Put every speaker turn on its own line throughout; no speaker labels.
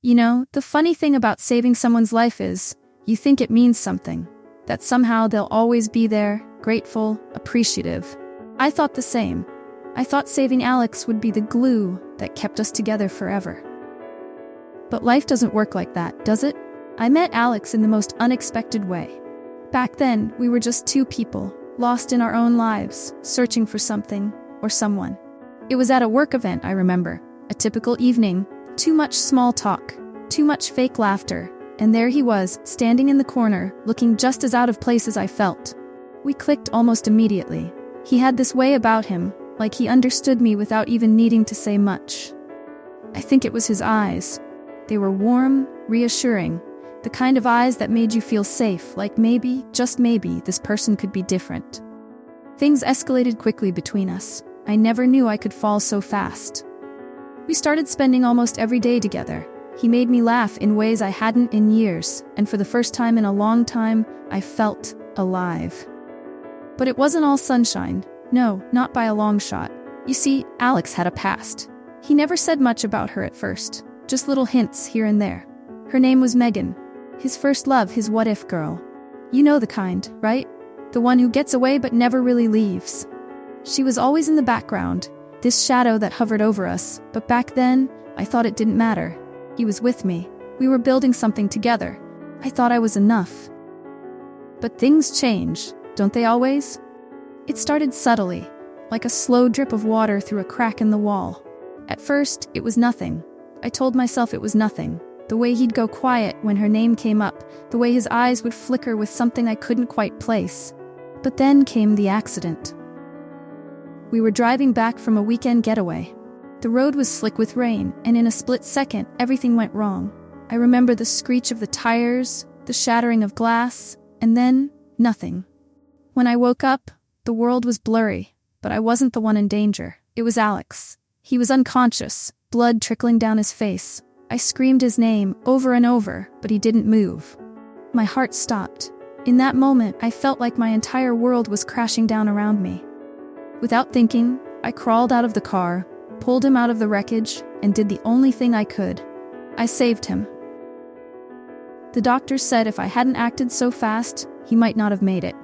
You know, the funny thing about saving someone's life is, you think it means something. That somehow they'll always be there, grateful, appreciative. I thought the same. I thought saving Alex would be the glue that kept us together forever. But life doesn't work like that, does it? I met Alex in the most unexpected way. Back then, we were just two people, lost in our own lives, searching for something or someone. It was at a work event, I remember. A typical evening, too much small talk, too much fake laughter, and there he was, standing in the corner, looking just as out of place as I felt. We clicked almost immediately. He had this way about him, like he understood me without even needing to say much. I think it was his eyes. They were warm, reassuring, the kind of eyes that made you feel safe, like maybe, just maybe, this person could be different. Things escalated quickly between us. I never knew I could fall so fast. We started spending almost every day together. He made me laugh in ways I hadn't in years, and for the first time in a long time, I felt alive. But it wasn't all sunshine. No, not by a long shot. You see, Alex had a past. He never said much about her at first, just little hints here and there. Her name was Megan. His first love, his what-if girl. You know the kind, right? The one who gets away but never really leaves. She was always in the background, this shadow that hovered over us, but back then, I thought it didn't matter. He was with me. We were building something together. I thought I was enough. But things change, don't they always? It started subtly, like a slow drip of water through a crack in the wall. At first, it was nothing. I told myself it was nothing. The way he'd go quiet when her name came up, the way his eyes would flicker with something I couldn't quite place. But then came the accident. We were driving back from a weekend getaway. The road was slick with rain, and in a split second, everything went wrong. I remember the screech of the tires, the shattering of glass, and then, nothing. When I woke up, the world was blurry, but I wasn't the one in danger. It was Alex. He was unconscious, blood trickling down his face. I screamed his name over and over, but he didn't move. My heart stopped. In that moment, I felt like my entire world was crashing down around me. Without thinking, I crawled out of the car, pulled him out of the wreckage, and did the only thing I could. I saved him. The doctors said if I hadn't acted so fast, he might not have made it.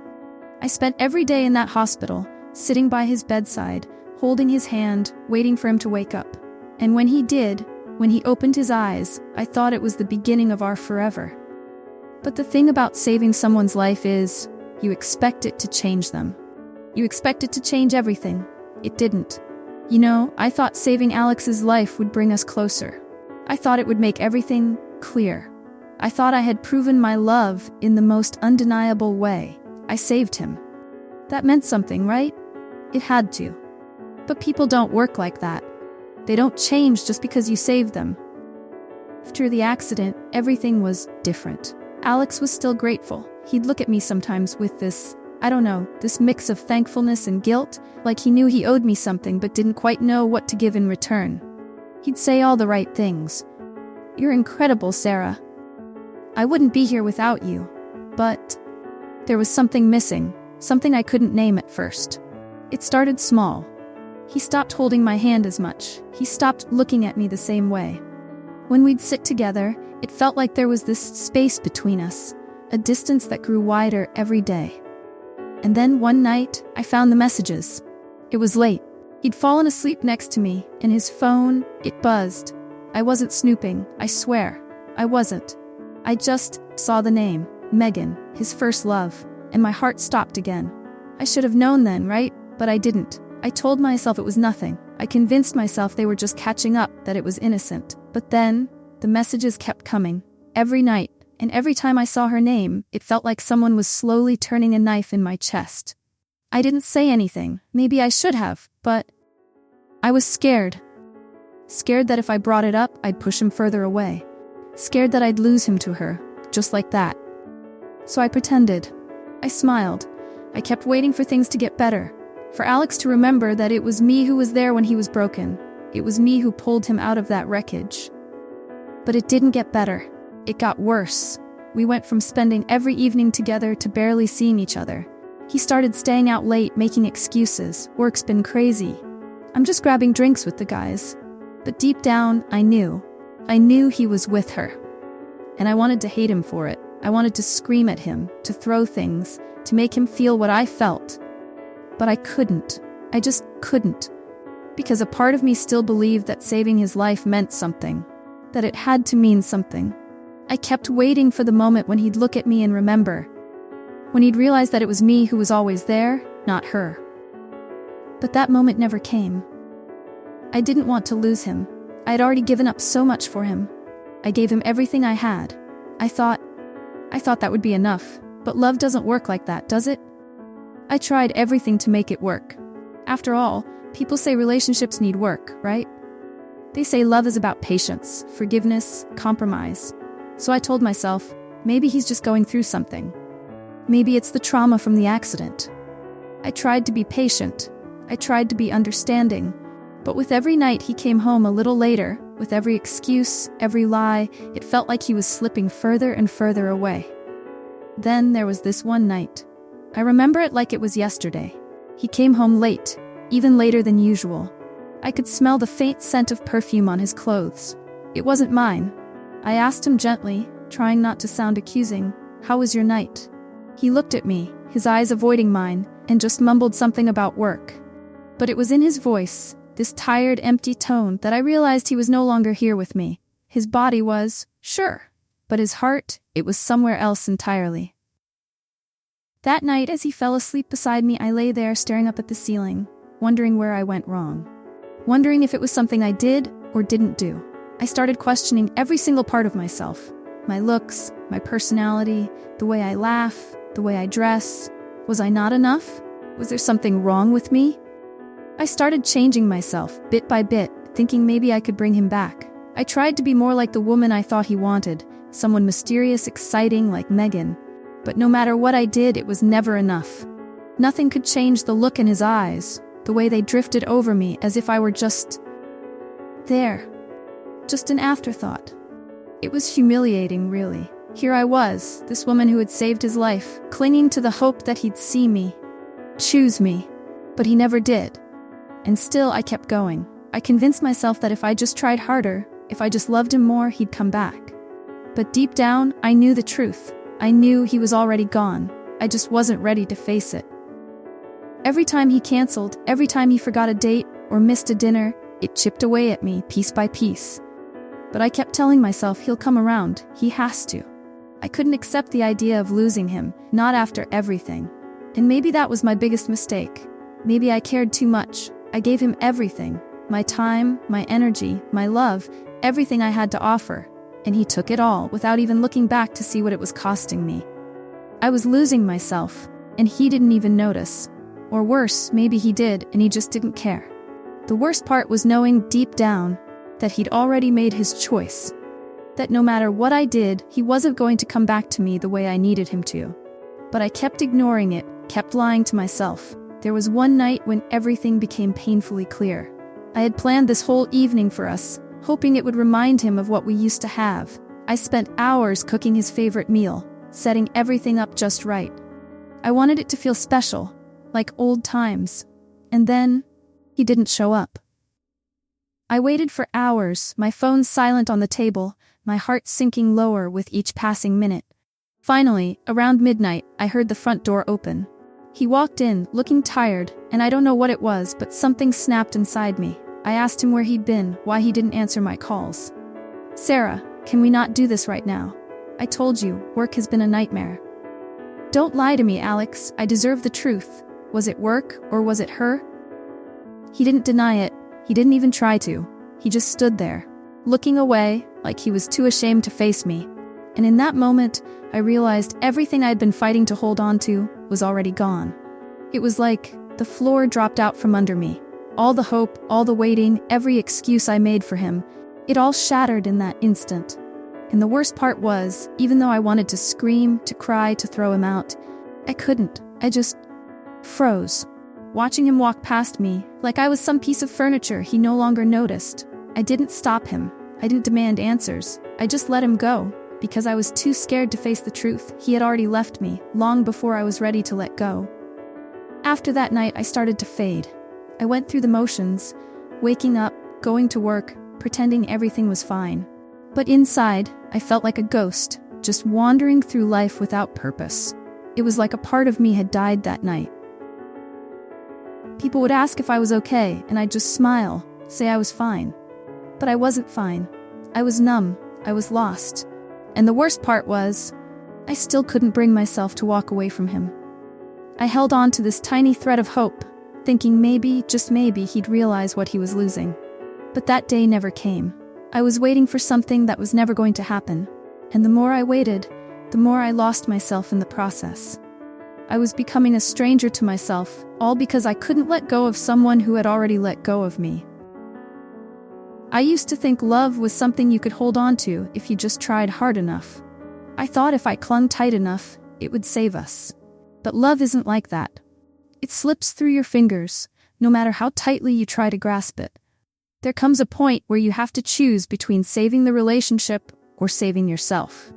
I spent every day in that hospital, sitting by his bedside, holding his hand, waiting for him to wake up. And when he did, when he opened his eyes, I thought it was the beginning of our forever. But the thing about saving someone's life is, you expect it to change them. You expect it to change everything. It didn't. You know, I thought saving Alex's life would bring us closer. I thought it would make everything clear. I thought I had proven my love in the most undeniable way. I saved him. That meant something, right? It had to. But people don't work like that. They don't change just because you saved them. After the accident, everything was different. Alex was still grateful. He'd look at me sometimes with this, this mix of thankfulness and guilt, like he knew he owed me something but didn't quite know what to give in return. He'd say all the right things. "You're incredible, Sarah. I wouldn't be here without you." But there was something missing, something I couldn't name at first. It started small. He stopped holding my hand as much. He stopped looking at me the same way. When we'd sit together, it felt like there was this space between us, a distance that grew wider every day. And then one night, I found the messages. It was late. He'd fallen asleep next to me, and his phone, it buzzed. I wasn't snooping, I swear. I wasn't. I just saw the name, Megan, his first love, and my heart stopped again. I should have known then, right? But I didn't. I told myself it was nothing. I convinced myself they were just catching up, that it was innocent. But then, the messages kept coming. Every night, and every time I saw her name, it felt like someone was slowly turning a knife in my chest. I didn't say anything. Maybe I should have, but I was scared. Scared that if I brought it up, I'd push him further away. Scared that I'd lose him to her, just like that. So I pretended. I smiled. I kept waiting for things to get better. For Alex to remember that it was me who was there when he was broken. It was me who pulled him out of that wreckage. But it didn't get better. It got worse. We went from spending every evening together to barely seeing each other. He started staying out late, making excuses. Work's been crazy. I'm just grabbing drinks with the guys. But deep down, I knew. I knew he was with her. And I wanted to hate him for it. I wanted to scream at him, to throw things, to make him feel what I felt. But I couldn't. I just couldn't. Because a part of me still believed that saving his life meant something. That it had to mean something. I kept waiting for the moment when he'd look at me and remember. When he'd realize that it was me who was always there, not her. But that moment never came. I didn't want to lose him. I had already given up so much for him. I gave him everything I had. I thought that would be enough. But love doesn't work like that, does it? I tried everything to make it work. After all, people say relationships need work, right? They say love is about patience, forgiveness, compromise. So I told myself, maybe he's just going through something. Maybe it's the trauma from the accident. I tried to be patient. I tried to be understanding. But with every night he came home a little later, with every excuse, every lie, it felt like he was slipping further and further away. Then there was this one night. I remember it like it was yesterday. He came home late, even later than usual. I could smell the faint scent of perfume on his clothes. It wasn't mine. I asked him gently, trying not to sound accusing, "How was your night?" He looked at me, his eyes avoiding mine, and just mumbled something about work. But it was in his voice, this tired, empty tone, that I realized he was no longer here with me. His body was, sure, but his heart, it was somewhere else entirely. That night, as he fell asleep beside me, I lay there staring up at the ceiling, wondering where I went wrong. Wondering if it was something I did or didn't do. I started questioning every single part of myself. My looks, my personality, the way I laugh, the way I dress. Was I not enough? Was there something wrong with me? I started changing myself, bit by bit, thinking maybe I could bring him back. I tried to be more like the woman I thought he wanted, someone mysterious, exciting like Megan. But no matter what I did, it was never enough. Nothing could change the look in his eyes, the way they drifted over me as if I were just there. Just an afterthought. It was humiliating, really. Here I was, this woman who had saved his life, clinging to the hope that he'd see me, choose me. But he never did. And still I kept going. I convinced myself that if I just tried harder, if I just loved him more, he'd come back. But deep down, I knew the truth. I knew he was already gone. I just wasn't ready to face it. Every time he canceled, every time he forgot a date or missed a dinner, it chipped away at me piece by piece. But I kept telling myself he'll come around, he has to. I couldn't accept the idea of losing him, not after everything. And maybe that was my biggest mistake. Maybe I cared too much. I gave him everything. My time, my energy, my love, everything I had to offer. And he took it all without even looking back to see what it was costing me. I was losing myself, and he didn't even notice. Or worse, maybe he did, and he just didn't care. The worst part was knowing deep down that he'd already made his choice. That no matter what I did, he wasn't going to come back to me the way I needed him to. But I kept ignoring it, kept lying to myself. There was one night when everything became painfully clear. I had planned this whole evening for us, hoping it would remind him of what we used to have. I spent hours cooking his favorite meal, setting everything up just right. I wanted it to feel special, like old times. And then, he didn't show up. I waited for hours, my phone silent on the table, my heart sinking lower with each passing minute. Finally, around midnight, I heard the front door open. He walked in, looking tired, and I don't know what it was, but something snapped inside me. I asked him where he'd been, why he didn't answer my calls. "Sarah, can we not do this right now? I told you, work has been a nightmare." "Don't lie to me, Alex, I deserve the truth. Was it work, or was it her?" He didn't deny it. He didn't even try to. He just stood there, looking away, like he was too ashamed to face me. And in that moment, I realized everything I'd been fighting to hold on to was already gone. It was like the floor dropped out from under me. All the hope, all the waiting, every excuse I made for him, it all shattered in that instant. And the worst part was, even though I wanted to scream, to cry, to throw him out, I couldn't. I just froze. Watching him walk past me, like I was some piece of furniture he no longer noticed. I didn't stop him. I didn't demand answers. I just let him go, because I was too scared to face the truth. He had already left me, long before I was ready to let go. After that night, I started to fade. I went through the motions, waking up, going to work, pretending everything was fine. But inside, I felt like a ghost, just wandering through life without purpose. It was like a part of me had died that night. People would ask if I was okay, and I'd just smile, say I was fine. But I wasn't fine. I was numb, I was lost. And the worst part was, I still couldn't bring myself to walk away from him. I held on to this tiny thread of hope, thinking maybe, just maybe, he'd realize what he was losing. But that day never came. I was waiting for something that was never going to happen. And the more I waited, the more I lost myself in the process. I was becoming a stranger to myself, all because I couldn't let go of someone who had already let go of me. I used to think love was something you could hold on to if you just tried hard enough. I thought if I clung tight enough, it would save us. But love isn't like that. It slips through your fingers, no matter how tightly you try to grasp it. There comes a point where you have to choose between saving the relationship or saving yourself.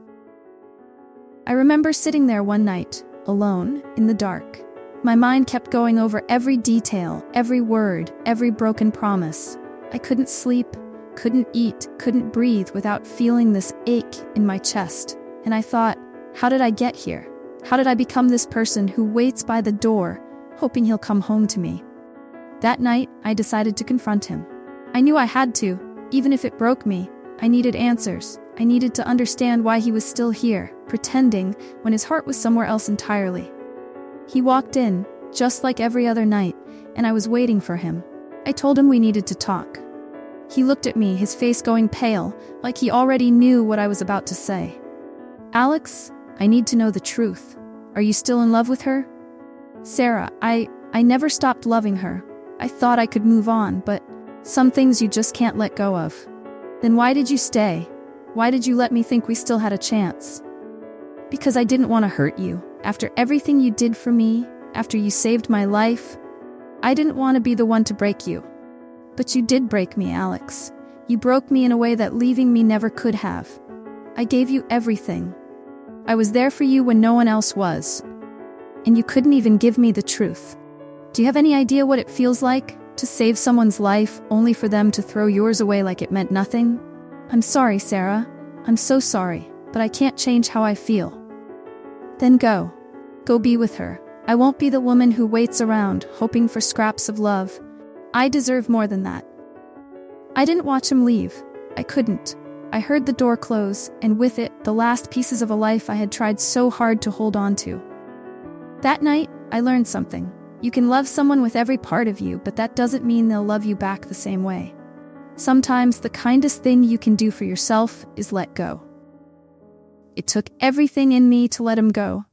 I remember sitting there one night, alone, in the dark. My mind kept going over every detail, every word, every broken promise. I couldn't sleep, couldn't eat, couldn't breathe without feeling this ache in my chest. And I thought, how did I get here? How did I become this person who waits by the door, hoping he'll come home to me? That night, I decided to confront him. I knew I had to, even if it broke me. I needed answers. I needed to understand why he was still here, pretending, when his heart was somewhere else entirely. He walked in, just like every other night, and I was waiting for him. I told him we needed to talk. He looked at me, his face going pale, like he already knew what I was about to say. Alex, I need to know the truth. Are you still in love with her? Sarah, I never stopped loving her. I thought I could move on, but some things you just can't let go of. Then why did you stay? Why did you let me think we still had a chance? Because I didn't want to hurt you. After everything you did for me, after you saved my life, I didn't want to be the one to break you. But you did break me, Alex. You broke me in a way that leaving me never could have. I gave you everything. I was there for you when no one else was. And you couldn't even give me the truth. Do you have any idea what it feels like to save someone's life only for them to throw yours away like it meant nothing? I'm sorry, Sarah. I'm so sorry, but I can't change how I feel. Then go. Go be with her. I won't be the woman who waits around, hoping for scraps of love. I deserve more than that. I didn't watch him leave. I couldn't. I heard the door close, and with it, the last pieces of a life I had tried so hard to hold on to. That night, I learned something. You can love someone with every part of you, but that doesn't mean they'll love you back the same way. Sometimes the kindest thing you can do for yourself is let go. It took everything in me to let him go.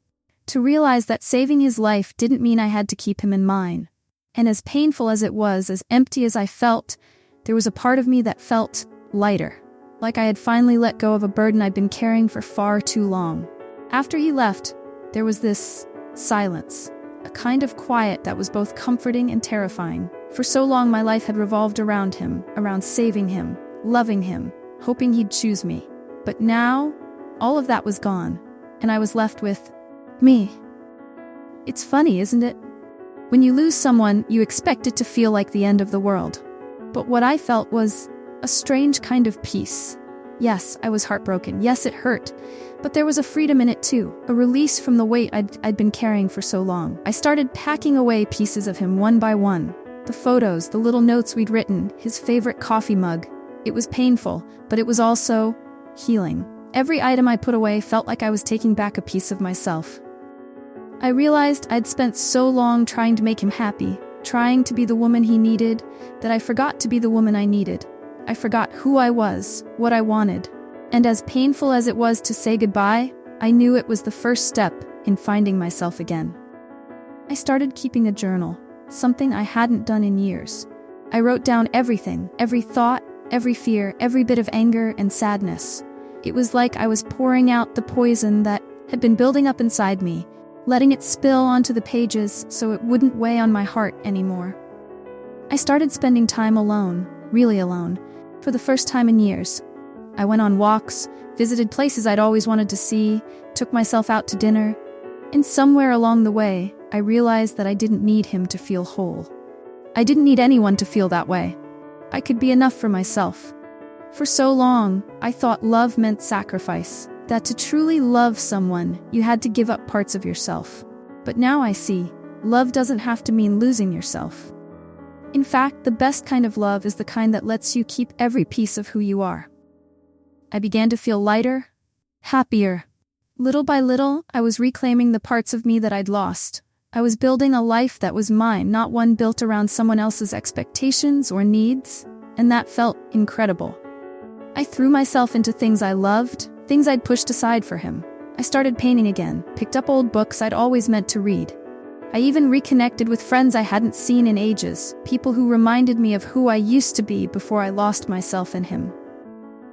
To realize that saving his life didn't mean I had to keep him in mine. And as painful as it was, as empty as I felt, there was a part of me that felt lighter. Like I had finally let go of a burden I'd been carrying for far too long. After he left, there was this silence. A kind of quiet that was both comforting and terrifying. For so long my life had revolved around him, around saving him, loving him, hoping he'd choose me. But now, all of that was gone, and I was left with me. It's funny, isn't it? When you lose someone, you expect it to feel like the end of the world. But what I felt was a strange kind of peace. Yes, I was heartbroken. Yes, it hurt. But there was a freedom in it too, a release from the weight I'd been carrying for so long. I started packing away pieces of him one by one. The photos, the little notes we'd written, his favorite coffee mug. It was painful, but it was also healing. Every item I put away felt like I was taking back a piece of myself. I realized I'd spent so long trying to make him happy, trying to be the woman he needed, that I forgot to be the woman I needed. I forgot who I was, what I wanted. And as painful as it was to say goodbye, I knew it was the first step in finding myself again. I started keeping a journal, something I hadn't done in years. I wrote down everything, every thought, every fear, every bit of anger and sadness. It was like I was pouring out the poison that had been building up inside me, letting it spill onto the pages so it wouldn't weigh on my heart anymore. I started spending time alone, really alone, for the first time in years. I went on walks, visited places I'd always wanted to see, took myself out to dinner, and somewhere along the way, I realized that I didn't need him to feel whole. I didn't need anyone to feel that way. I could be enough for myself. For so long, I thought love meant sacrifice, that to truly love someone, you had to give up parts of yourself. But now I see, love doesn't have to mean losing yourself. In fact, the best kind of love is the kind that lets you keep every piece of who you are. I began to feel lighter, happier. Little by little, I was reclaiming the parts of me that I'd lost. I was building a life that was mine, not one built around someone else's expectations or needs, and that felt incredible. I threw myself into things I loved, things I'd pushed aside for him. I started painting again, picked up old books I'd always meant to read. I even reconnected with friends I hadn't seen in ages, people who reminded me of who I used to be before I lost myself in him.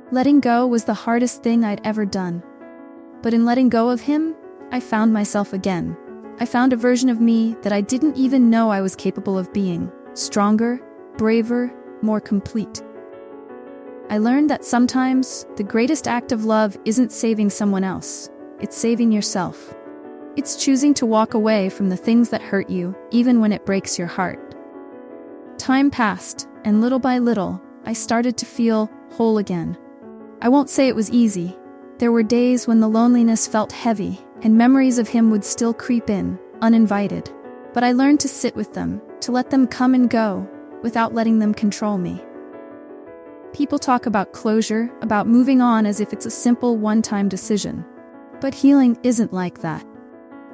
Letting go was the hardest thing I'd ever done. But in letting go of him, I found myself again. I found a version of me that I didn't even know I was capable of being, stronger, braver, more complete. I learned that sometimes, the greatest act of love isn't saving someone else, it's saving yourself. It's choosing to walk away from the things that hurt you, even when it breaks your heart. Time passed, and little by little, I started to feel whole again. I won't say it was easy. There were days when the loneliness felt heavy, and memories of him would still creep in, uninvited. But I learned to sit with them, to let them come and go, without letting them control me. People talk about closure, about moving on as if it's a simple one-time decision. But healing isn't like that.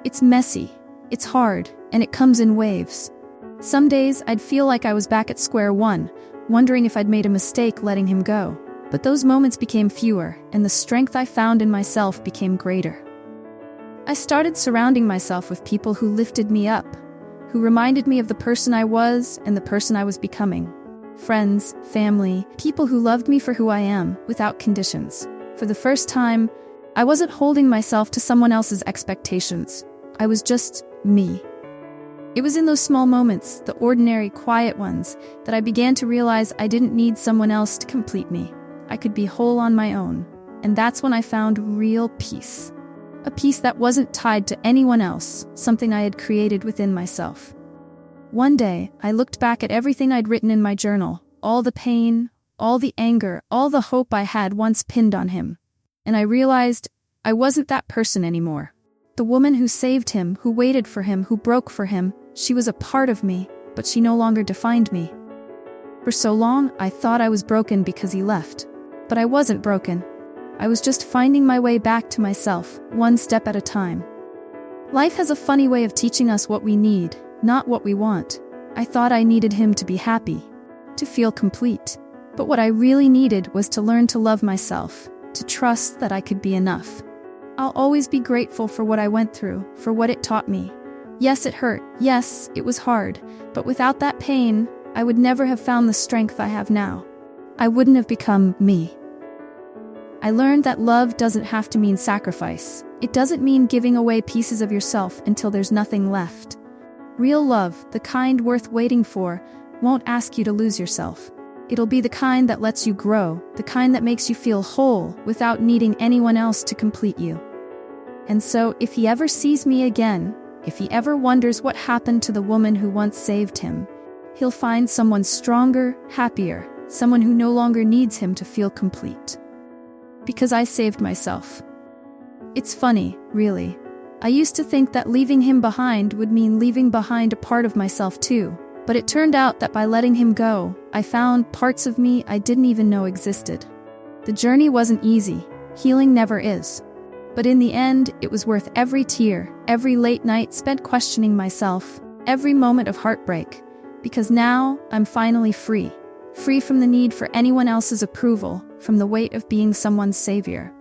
It's messy, it's hard, and it comes in waves. Some days I'd feel like I was back at square one, wondering if I'd made a mistake letting him go. But those moments became fewer, and the strength I found in myself became greater. I started surrounding myself with people who lifted me up, who reminded me of the person I was and the person I was becoming. Friends, family, people who loved me for who I am, without conditions. For the first time, I wasn't holding myself to someone else's expectations. I was just me. It was in those small moments, the ordinary, quiet ones, that I began to realize I didn't need someone else to complete me. I could be whole on my own. And that's when I found real peace. A peace that wasn't tied to anyone else, something I had created within myself. One day, I looked back at everything I'd written in my journal, all the pain, all the anger, all the hope I had once pinned on him. And I realized I wasn't that person anymore. The woman who saved him, who waited for him, who broke for him, she was a part of me, but she no longer defined me. For so long, I thought I was broken because he left. But I wasn't broken. I was just finding my way back to myself, one step at a time. Life has a funny way of teaching us what we need, not what we want. I thought I needed him to be happy, to feel complete. But what I really needed was to learn to love myself, to trust that I could be enough. I'll always be grateful for what I went through, for what it taught me. Yes, it hurt. Yes, it was hard. But without that pain, I would never have found the strength I have now. I wouldn't have become me. I learned that love doesn't have to mean sacrifice. It doesn't mean giving away pieces of yourself until there's nothing left. Real love, the kind worth waiting for, won't ask you to lose yourself. It'll be the kind that lets you grow, the kind that makes you feel whole without needing anyone else to complete you. And so, if he ever sees me again, if he ever wonders what happened to the woman who once saved him, he'll find someone stronger, happier, someone who no longer needs him to feel complete. Because I saved myself. It's funny, really. I used to think that leaving him behind would mean leaving behind a part of myself too. But it turned out that by letting him go, I found parts of me I didn't even know existed. The journey wasn't easy. Healing never is. But in the end, it was worth every tear, every late night spent questioning myself, every moment of heartbreak. Because now, I'm finally free. Free from the need for anyone else's approval, from the weight of being someone's savior.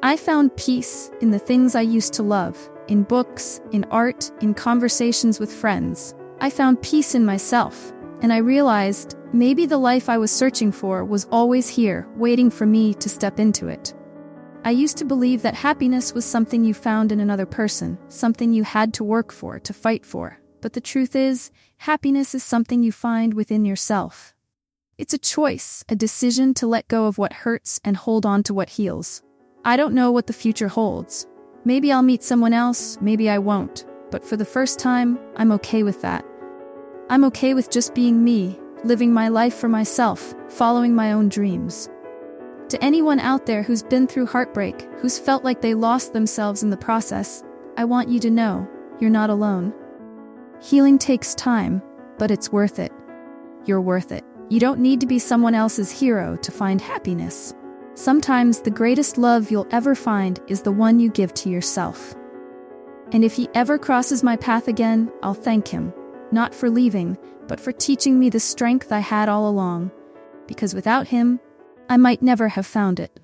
I found peace in the things I used to love, in books, in art, in conversations with friends. I found peace in myself, and I realized maybe the life I was searching for was always here, waiting for me to step into it. I used to believe that happiness was something you found in another person, something you had to work for, to fight for. But the truth is, happiness is something you find within yourself. It's a choice, a decision to let go of what hurts and hold on to what heals. I don't know what the future holds. Maybe I'll meet someone else, maybe I won't. But for the first time, I'm okay with that. I'm okay with just being me, living my life for myself, following my own dreams. To anyone out there who's been through heartbreak, who's felt like they lost themselves in the process, I want you to know, you're not alone. Healing takes time, but it's worth it. You're worth it. You don't need to be someone else's hero to find happiness. Sometimes the greatest love you'll ever find is the one you give to yourself. And if he ever crosses my path again, I'll thank him, not for leaving, but for teaching me the strength I had all along. Because without him, I might never have found it.